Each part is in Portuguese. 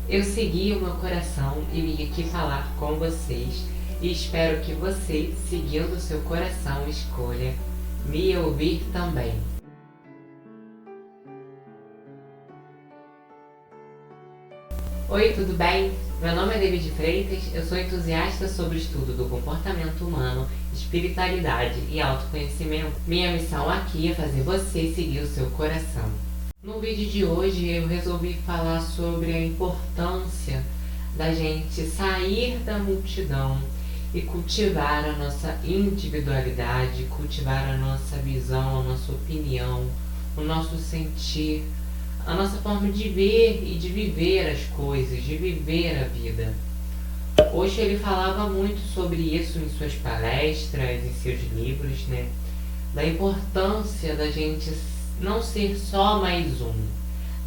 Eu segui o meu coração e vim aqui falar com vocês e espero que você, seguindo o seu coração, escolha me ouvir também. Oi, tudo bem? Meu nome é David Freitas, eu sou entusiasta sobre o estudo do comportamento humano, espiritualidade e autoconhecimento. Minha missão aqui é fazer você seguir o seu coração. No vídeo de hoje eu resolvi falar sobre a importância da gente sair da multidão e cultivar a nossa individualidade, cultivar a nossa visão, a nossa opinião, o nosso sentir, a nossa forma de ver e de viver as coisas, de viver a vida. Hoje ele falava muito sobre isso em suas palestras, em seus livros, né? Da importância da gente não ser só mais um,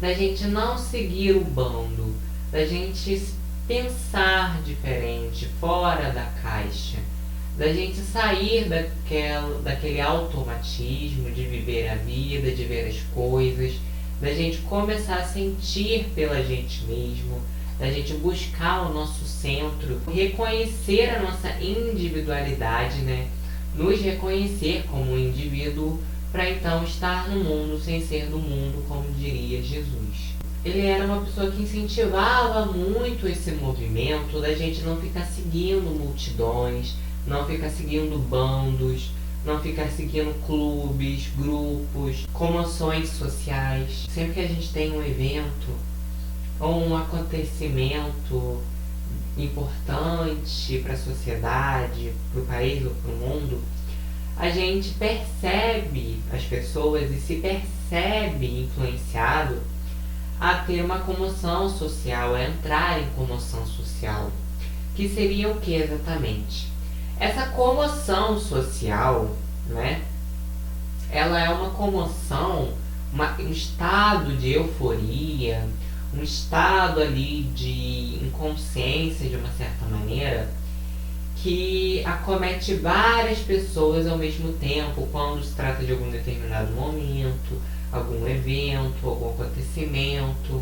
da gente não seguir o bando, da gente pensar diferente, fora da caixa, da gente sair daquele automatismo de viver a vida, de ver as coisas, da gente começar a sentir pela gente mesmo, da gente buscar o nosso centro, reconhecer a nossa individualidade, né? Nos reconhecer como um indivíduo para então estar no mundo sem ser do mundo, como diria Jesus. Ele era uma pessoa que incentivava muito esse movimento da gente não ficar seguindo multidões, não ficar seguindo bandos, não ficar seguindo clubes, grupos, comoções sociais. Sempre que a gente tem um evento ou um acontecimento importante para a sociedade, para o país ou para o mundo, a gente percebe as pessoas e se percebe influenciado a ter uma comoção social, a entrar em comoção social. Que seria o que exatamente? Essa comoção social, né? Ela é uma comoção, um estado de euforia, um estado ali de inconsciência de uma certa maneira, que acomete várias pessoas ao mesmo tempo quando se trata de algum determinado momento, algum evento, algum acontecimento.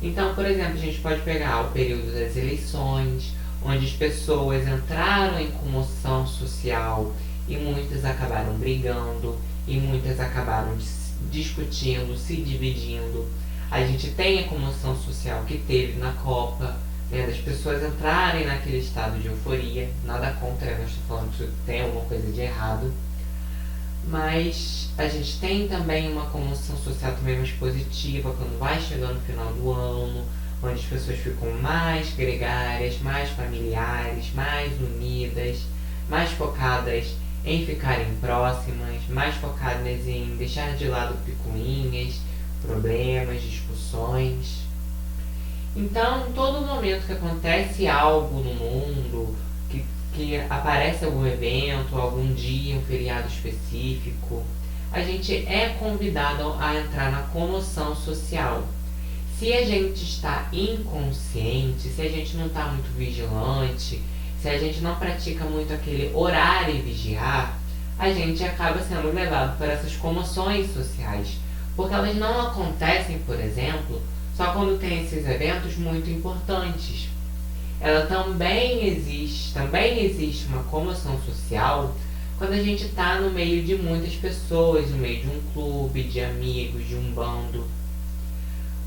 Então, por exemplo, a gente pode pegar o período das eleições, onde as pessoas entraram em comoção social e muitas acabaram brigando e muitas acabaram discutindo, se dividindo. A gente tem a comoção social que teve na Copa, né, das pessoas entrarem naquele estado de euforia. Nada contra, nós estamos falando que tem alguma coisa de errado. Mas a gente tem também uma comoção social também mais positiva, quando vai chegando o final do ano, onde as pessoas ficam mais gregárias, mais familiares, mais unidas, mais focadas em ficarem próximas, mais focadas em deixar de lado picuinhas, problemas, discussões. Então, em todo momento que acontece algo no mundo, que aparece algum evento, algum dia, um feriado específico, a gente é convidado a entrar na comoção social. Se a gente está inconsciente, se a gente não está muito vigilante, se a gente não pratica muito aquele orar e vigiar, a gente acaba sendo levado por essas comoções sociais. Porque elas não acontecem, por exemplo, só quando tem esses eventos muito importantes. Ela também existe uma comoção social quando a gente está no meio de muitas pessoas, no meio de um clube, de amigos, de um bando.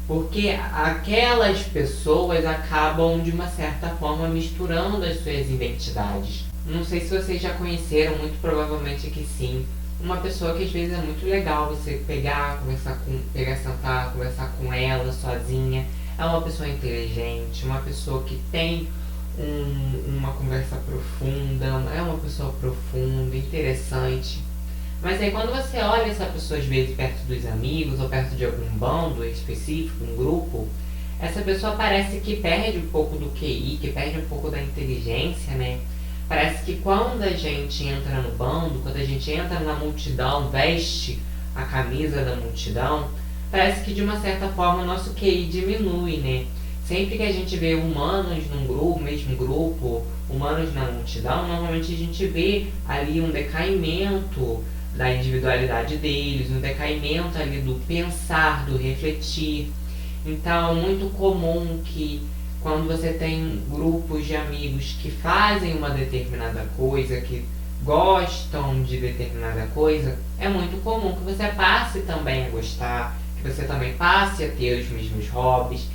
Porque aquelas pessoas acabam, de uma certa forma, misturando as suas identidades. Não sei se vocês já conheceram, muito provavelmente que sim, uma pessoa que às vezes é muito legal você pegar, sentar, conversar com ela sozinha. É uma pessoa inteligente, uma pessoa que tem uma conversa profunda, é uma pessoa profunda, interessante. Mas aí quando você olha essa pessoa às vezes perto dos amigos ou perto de algum bando específico, um grupo, essa pessoa parece que perde um pouco do QI, que perde um pouco da inteligência, né? Parece que quando a gente entra no bando, quando a gente entra na multidão, veste a camisa da multidão, parece que de uma certa forma o nosso QI diminui, né? Sempre que a gente vê humanos num grupo, mesmo grupo, humanos na multidão, normalmente a gente vê ali um decaimento da individualidade deles, um decaimento ali do pensar, do refletir. Então é muito comum que quando você tem grupos de amigos que fazem uma determinada coisa, que gostam de determinada coisa, é muito comum que você passe também a gostar, que você também passe a ter os mesmos hobbies,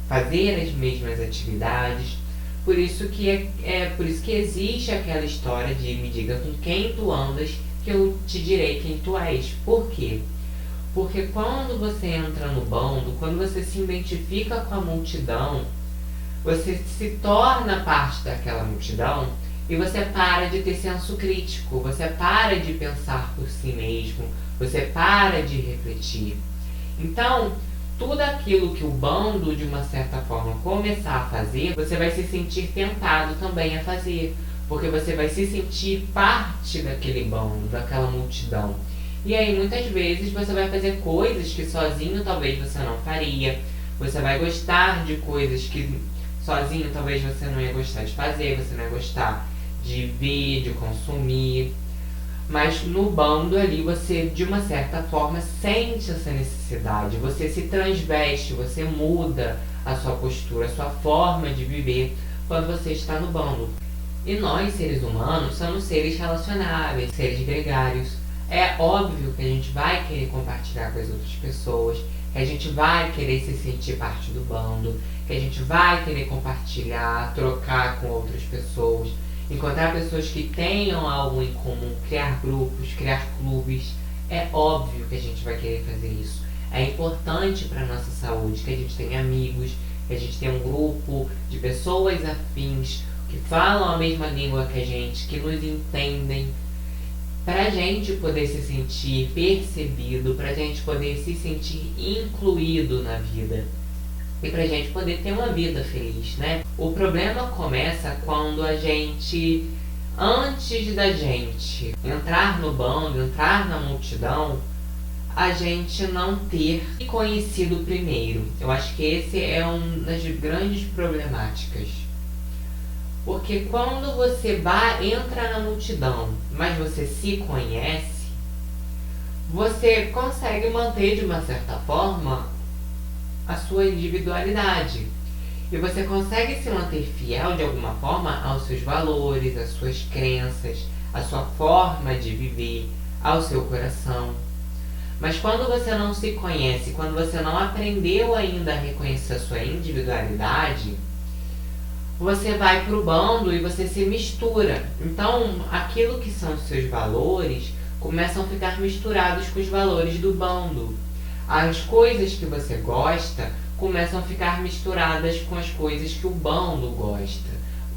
fazer as mesmas atividades. Por isso que por isso que existe aquela história de me diga com quem tu andas, que eu te direi quem tu és. Por quê? Porque quando você entra no bando, quando você se identifica com a multidão, você se torna parte daquela multidão e você para de ter senso crítico, você para de pensar por si mesmo, você para de refletir. Então, tudo aquilo que o bando, de uma certa forma, começar a fazer, você vai se sentir tentado também a fazer, porque você vai se sentir parte daquele bando, daquela multidão. E aí, muitas vezes, você vai fazer coisas que sozinho talvez você não faria, você vai gostar de coisas que sozinho talvez você não ia gostar de fazer, você não ia gostar de ver, de consumir. Mas no bando ali você, de uma certa forma, sente essa necessidade. Você se transveste, você muda a sua postura, a sua forma de viver quando você está no bando. E nós, seres humanos, somos seres relacionáveis, seres gregários. É óbvio que a gente vai querer compartilhar com as outras pessoas, que a gente vai querer se sentir parte do bando, que a gente vai querer compartilhar, trocar com outras pessoas, encontrar pessoas que tenham algo em comum, criar grupos, criar clubes. É óbvio que a gente vai querer fazer isso. É importante para a nossa saúde que a gente tenha amigos, que a gente tenha um grupo de pessoas afins, que falam a mesma língua que a gente, que nos entendem, para a gente poder se sentir percebido, para a gente poder se sentir incluído na vida. E pra gente poder ter uma vida feliz, né? O problema começa quando a gente, antes da gente entrar no bando, entrar na multidão, a gente não ter conhecido primeiro. Eu acho que esse é uma das grandes problemáticas. Porque quando você entra na multidão, mas você se conhece, você consegue manter de uma certa forma a sua individualidade. E você consegue se manter fiel de alguma forma aos seus valores, às suas crenças, à sua forma de viver, ao seu coração. Mas quando você não se conhece, quando você não aprendeu ainda a reconhecer a sua individualidade, você vai pro bando e você se mistura. Então, aquilo que são os seus valores começam a ficar misturados com os valores do bando. As coisas que você gosta começam a ficar misturadas com as coisas que o bando gosta.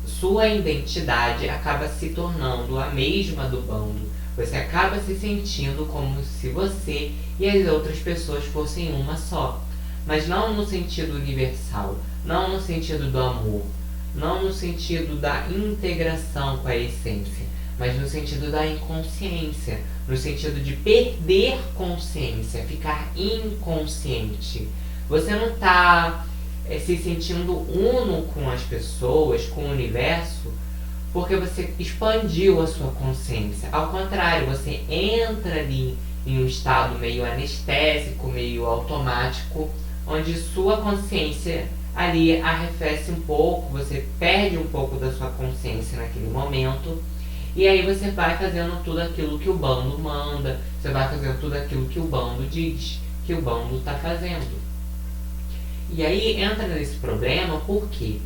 Sua identidade acaba se tornando a mesma do bando. Você acaba se sentindo como se você e as outras pessoas fossem uma só. Mas não no sentido universal, não no sentido do amor, não no sentido da integração com a essência, mas no sentido da inconsciência, no sentido de perder consciência, ficar inconsciente. Você não está se sentindo uno com as pessoas, com o universo, porque você expandiu a sua consciência. Ao contrário, você entra ali em um estado meio anestésico, meio automático, onde sua consciência ali arrefece um pouco, você perde um pouco da sua consciência naquele momento. E aí você vai fazendo tudo aquilo que o bando manda, você vai fazendo tudo aquilo que o bando diz, que o bando está fazendo. E aí entra nesse problema, por quê?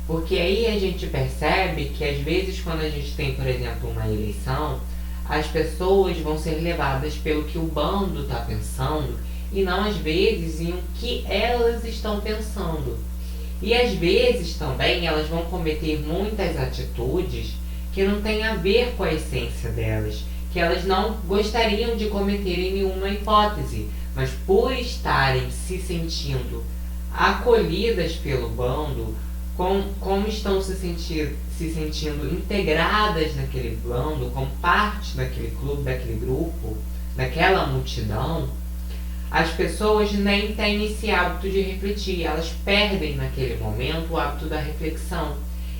Porque aí a gente percebe que às vezes quando a gente tem, por exemplo, uma eleição, as pessoas vão ser levadas pelo que o bando está pensando e não às vezes em o que elas estão pensando. E às vezes também elas vão cometer muitas atitudes que não tem a ver com a essência delas, que elas não gostariam de cometer em nenhuma hipótese, mas por estarem se sentindo acolhidas pelo bando, como estão se sentindo integradas naquele bando, como parte daquele clube, daquele grupo, daquela multidão, as pessoas nem têm esse hábito de refletir, elas perdem naquele momento o hábito da reflexão.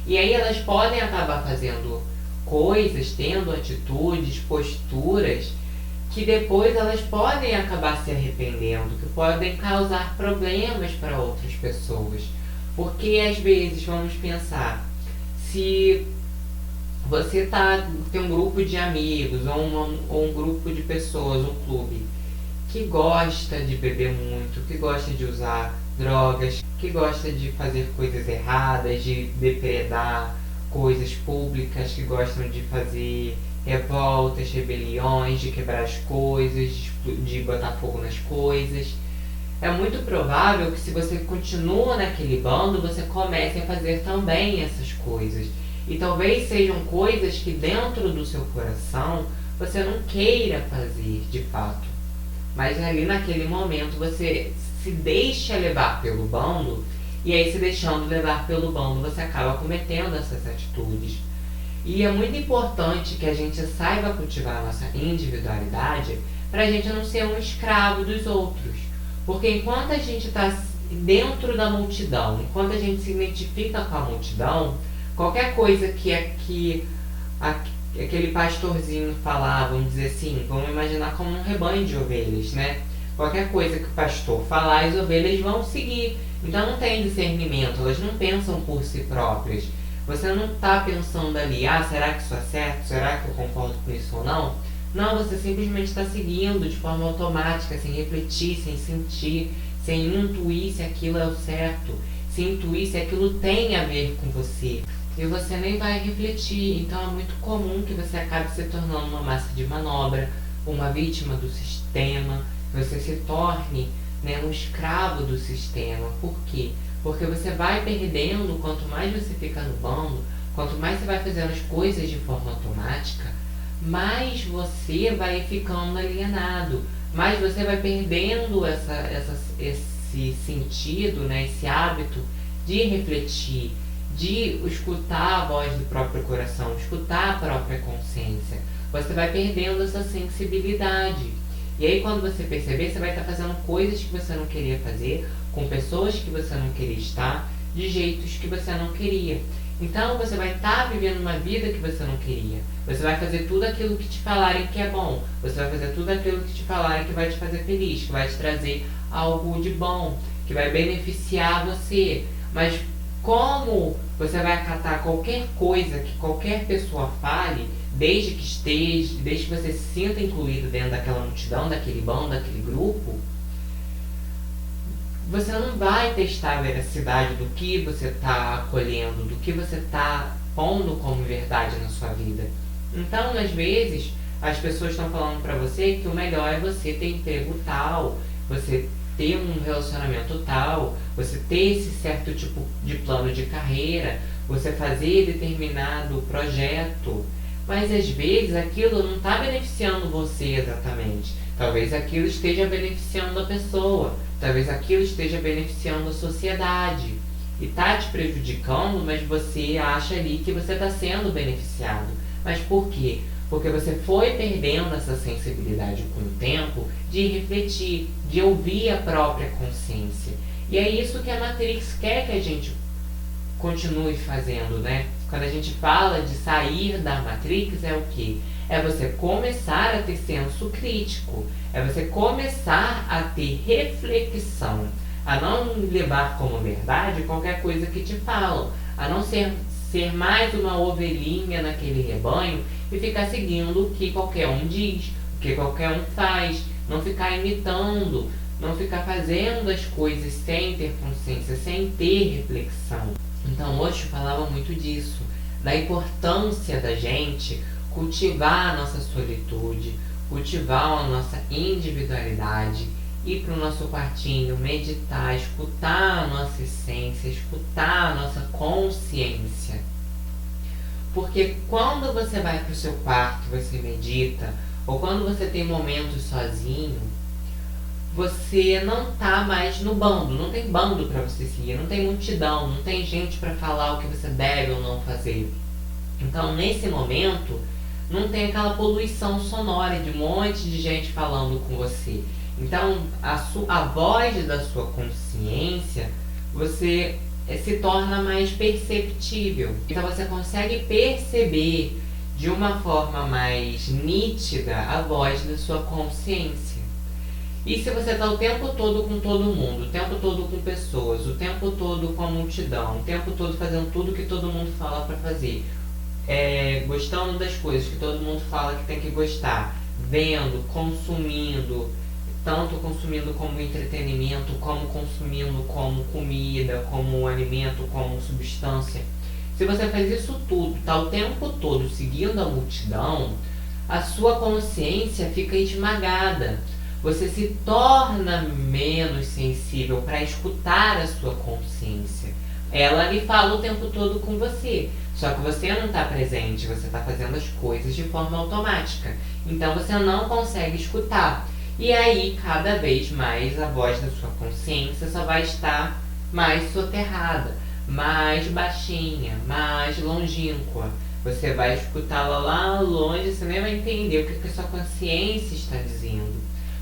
E aí elas podem acabar fazendo coisas, tendo atitudes, posturas que depois elas podem acabar se arrependendo, que podem causar problemas para outras pessoas. Porque às vezes, vamos pensar, se você tem um grupo de amigos ou um grupo de pessoas, um clube, que gosta de beber muito, que gosta de usar drogas, que gosta de fazer coisas erradas, de depredar coisas públicas, que gostam de fazer revoltas, rebeliões, de quebrar as coisas, de botar fogo nas coisas. É muito provável que se você continua naquele bando, você comece a fazer também essas coisas. E talvez sejam coisas que dentro do seu coração você não queira fazer de fato. Mas ali naquele momento você se deixa levar pelo bando, e aí se deixando levar pelo bando você acaba cometendo essas atitudes. E é muito importante que a gente saiba cultivar a nossa individualidade para a gente não ser um escravo dos outros. Porque enquanto a gente está dentro da multidão, enquanto a gente se identifica com a multidão, qualquer coisa que aquele pastorzinho falar, vamos dizer assim, vamos imaginar como um rebanho de ovelhas, né? Qualquer coisa que o pastor falar, as ovelhas vão seguir. Então não tem discernimento, elas não pensam por si próprias. Você não está pensando ali, será que isso é certo? Será que eu concordo com isso ou não? Não, você simplesmente está seguindo de forma automática, sem refletir, sem sentir, sem intuir se aquilo é o certo, sem intuir se aquilo tem a ver com você. E você nem vai refletir, então é muito comum que você acabe se tornando uma massa de manobra, uma vítima do sistema, você se torne, um escravo do sistema. Por quê? Porque você vai perdendo, quanto mais você fica no bando, quanto mais você vai fazendo as coisas de forma automática, mais você vai ficando alienado, mais você vai perdendo esse sentido, esse hábito de refletir, de escutar a voz do próprio coração, escutar a própria consciência. Você vai perdendo essa sensibilidade. E aí quando você perceber, você vai estar fazendo coisas que você não queria fazer, com pessoas que você não queria estar, de jeitos que você não queria. Então você vai estar vivendo uma vida que você não queria. Você vai fazer tudo aquilo que te falarem que é bom. Você vai fazer tudo aquilo que te falarem que vai te fazer feliz, que vai te trazer algo de bom, que vai beneficiar você. Mas como você vai acatar qualquer coisa que qualquer pessoa fale, desde que você se sinta incluído dentro daquela multidão, daquele bando, daquele grupo, você não vai testar a veracidade do que você está acolhendo, do que você está pondo como verdade na sua vida. Então, às vezes, as pessoas estão falando para você que o melhor é você ter emprego tal, você ter um relacionamento tal, você ter esse certo tipo de plano de carreira, você fazer determinado projeto. Mas às vezes aquilo não está beneficiando você exatamente. Talvez aquilo esteja beneficiando a pessoa, talvez aquilo esteja beneficiando a sociedade. E está te prejudicando, mas você acha ali que você está sendo beneficiado. Mas por quê? Porque você foi perdendo essa sensibilidade com o tempo de refletir, de ouvir a própria consciência. E é isso que a Matrix quer que a gente continue fazendo, Quando a gente fala de sair da Matrix, é o quê? É você começar a ter senso crítico, é você começar a ter reflexão, a não levar como verdade qualquer coisa que te falam, a não ser mais uma ovelhinha naquele rebanho e ficar seguindo o que qualquer um diz, o que qualquer um faz, não ficar imitando, não ficar fazendo as coisas sem ter consciência, sem ter reflexão. Então Osho falava muito disso, da importância da gente cultivar a nossa solitude, cultivar a nossa individualidade, ir para o nosso quartinho, meditar, escutar a nossa essência, escutar a nossa consciência. Porque quando você vai para o seu quarto, você medita, ou quando você tem momentos sozinho, você não está mais no bando, não tem bando para você seguir, não tem multidão, não tem gente para falar o que você deve ou não fazer. Então, nesse momento, não tem aquela poluição sonora de um monte de gente falando com você. Então, a voz da sua consciência, se torna mais perceptível. Então, você consegue perceber de uma forma mais nítida a voz da sua consciência. E se você está o tempo todo com todo mundo, o tempo todo com pessoas, o tempo todo com a multidão, o tempo todo fazendo tudo que todo mundo fala para fazer, gostando das coisas que todo mundo fala que tem que gostar, vendo, consumindo, tanto consumindo como entretenimento, como consumindo como comida, como alimento, como substância. Se você faz isso tudo, está o tempo todo seguindo a multidão, a sua consciência fica esmagada. Você se torna menos sensível para escutar a sua consciência. Ela lhe fala o tempo todo com você, só que você não está presente, você está fazendo as coisas de forma automática. Então você não consegue escutar. E aí, cada vez mais, a voz da sua consciência só vai estar mais soterrada, mais baixinha, mais longínqua. Você vai escutá-la lá longe, você nem vai entender o que a sua consciência está dizendo.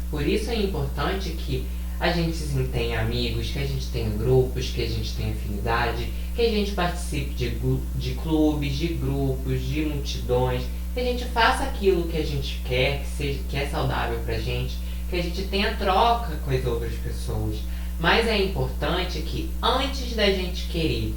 Por isso é importante que a gente tenha amigos, que a gente tenha grupos, que a gente tenha afinidade, que a gente participe de clubes, de grupos, de multidões, que a gente faça aquilo que a gente quer, que é saudável pra gente, que a gente tenha troca com as outras pessoas. Mas é importante que antes da gente querer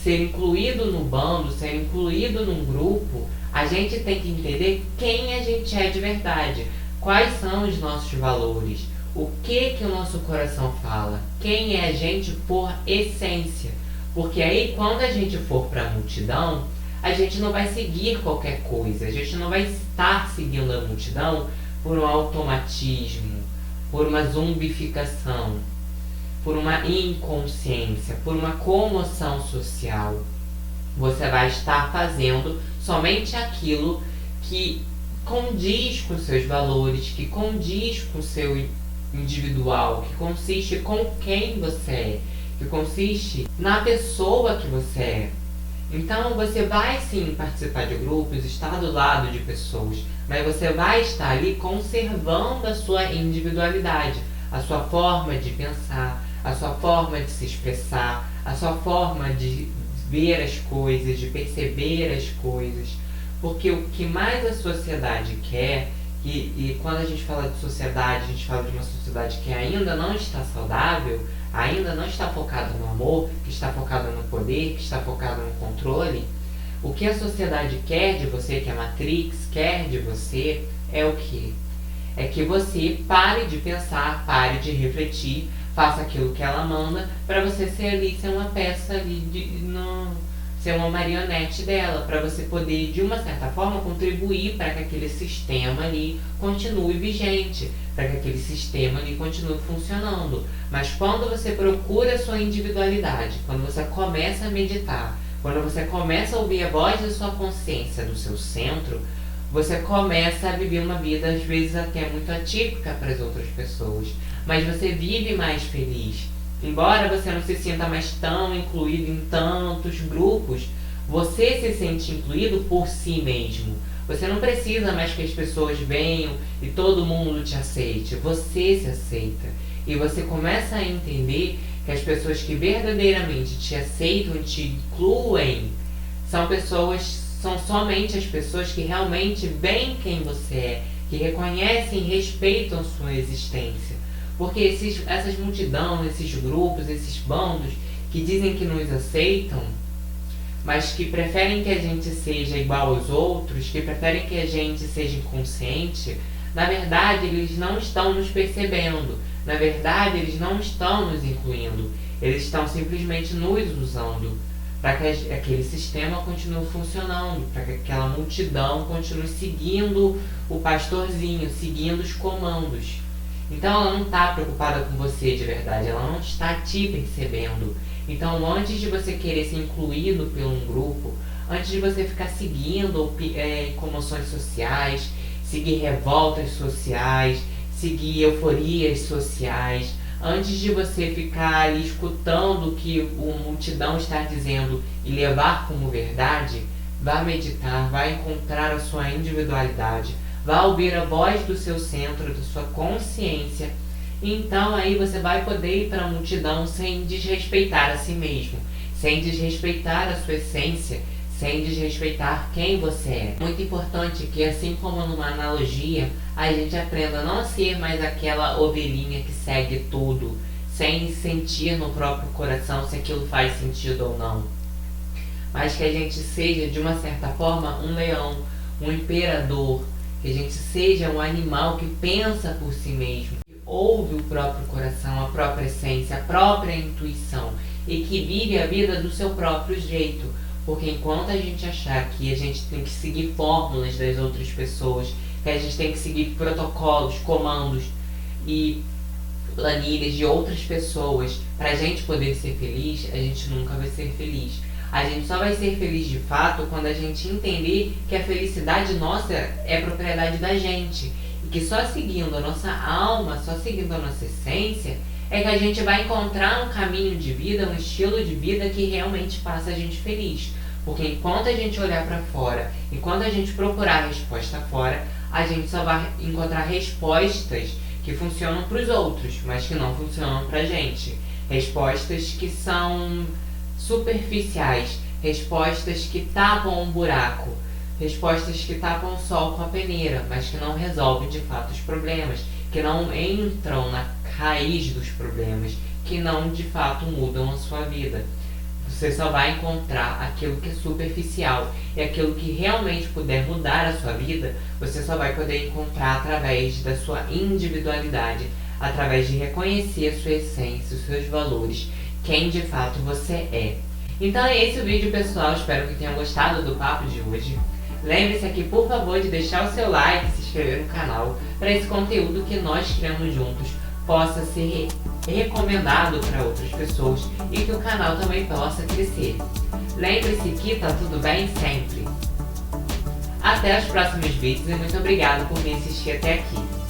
ser incluído no bando, ser incluído num grupo, a gente tem que entender quem a gente é de verdade, quais são os nossos valores, o que o nosso coração fala, quem é a gente por essência. Porque aí quando a gente for para a multidão, a gente não vai seguir qualquer coisa, a gente não vai estar seguindo a multidão por um automatismo, por uma zumbificação, por uma inconsciência, por uma comoção social. Você vai estar fazendo somente aquilo que condiz com seus valores, que condiz com o seu individual, que consiste com quem você é, que consiste na pessoa que você é. Então você vai sim participar de grupos, estar do lado de pessoas, mas você vai estar ali conservando a sua individualidade, a sua forma de pensar, a sua forma de se expressar, a sua forma de ver as coisas, de perceber as coisas. Porque o que mais a sociedade quer, e quando a gente fala de sociedade, a gente fala de uma sociedade que ainda não está saudável, ainda não está focada no amor, que está focada no poder, que está focada no controle. O que a sociedade quer de você, que a Matrix quer de você, é o quê? É que você pare de pensar, pare de refletir, faça aquilo que ela manda, para você ser uma peça ali, ser uma marionete dela, para você poder, de uma certa forma, contribuir para que aquele sistema ali continue vigente, para que aquele sistema ali continue funcionando. Mas quando você procura a sua individualidade, quando você começa a meditar, quando você começa a ouvir a voz da sua consciência, do seu centro, você começa a viver uma vida, às vezes até muito atípica para as outras pessoas, mas você vive mais feliz. Embora você não se sinta mais tão incluído em tantos grupos, você se sente incluído por si mesmo. Você não precisa mais que as pessoas venham e todo mundo te aceite. Você se aceita. E você começa a entender que as pessoas que verdadeiramente te aceitam e te incluem são somente as pessoas que realmente veem quem você é, que reconhecem e respeitam sua existência. Porque essas multidões, esses grupos, esses bandos que dizem que nos aceitam, mas que preferem que a gente seja igual aos outros, que preferem que a gente seja inconsciente, na verdade eles não estão nos percebendo, na verdade eles não estão nos incluindo, eles estão simplesmente nos usando para que aquele sistema continue funcionando, para que aquela multidão continue seguindo o pastorzinho, seguindo os comandos. Então ela não está preocupada com você de verdade, ela não está te percebendo. Então antes de você querer ser incluído por um grupo, antes de você ficar seguindo comoções sociais, seguir revoltas sociais, seguir euforias sociais, antes de você ficar ali escutando o que a multidão está dizendo e levar como verdade, vá meditar, vá encontrar a sua individualidade, vá ouvir a voz do seu centro, da sua consciência. Então aí você vai poder ir para a multidão sem desrespeitar a si mesmo, sem desrespeitar a sua essência, sem desrespeitar quem você é. Muito importante que, assim como numa analogia, a gente aprenda não a ser mais aquela ovelhinha que segue tudo, sem sentir no próprio coração se aquilo faz sentido ou não. Mas que a gente seja, de uma certa forma, um leão, um imperador, que a gente seja um animal que pensa por si mesmo, que ouve o próprio coração, a própria essência, a própria intuição e que vive a vida do seu próprio jeito. Porque enquanto a gente achar que a gente tem que seguir fórmulas das outras pessoas, que a gente tem que seguir protocolos, comandos e planilhas de outras pessoas pra gente poder ser feliz, a gente nunca vai ser feliz. A gente só vai ser feliz de fato quando a gente entender que a felicidade nossa é propriedade da gente. E que só seguindo a nossa alma, só seguindo a nossa essência, é que a gente vai encontrar um caminho de vida, um estilo de vida que realmente faça a gente feliz. Porque enquanto a gente olhar para fora, enquanto a gente procurar a resposta fora, a gente só vai encontrar respostas que funcionam para os outros, mas que não funcionam para a gente. Respostas que são superficiais, respostas que tapam um buraco, respostas que tapam o sol com a peneira, mas que não resolvem de fato os problemas, que não entram na raiz dos problemas, que não de fato mudam a sua vida. Você só vai encontrar aquilo que é superficial, e aquilo que realmente puder mudar a sua vida, você só vai poder encontrar através da sua individualidade, através de reconhecer a sua essência, os seus valores, quem de fato você é. Então é esse o vídeo, pessoal. Espero que tenham gostado do papo de hoje. Lembre-se aqui, por favor, de deixar o seu like e se inscrever no canal para esse conteúdo que nós criamos juntos possa ser recomendado para outras pessoas e que o canal também possa crescer. Lembre-se que tá tudo bem sempre. Até os próximos vídeos e muito obrigado por me assistir até aqui.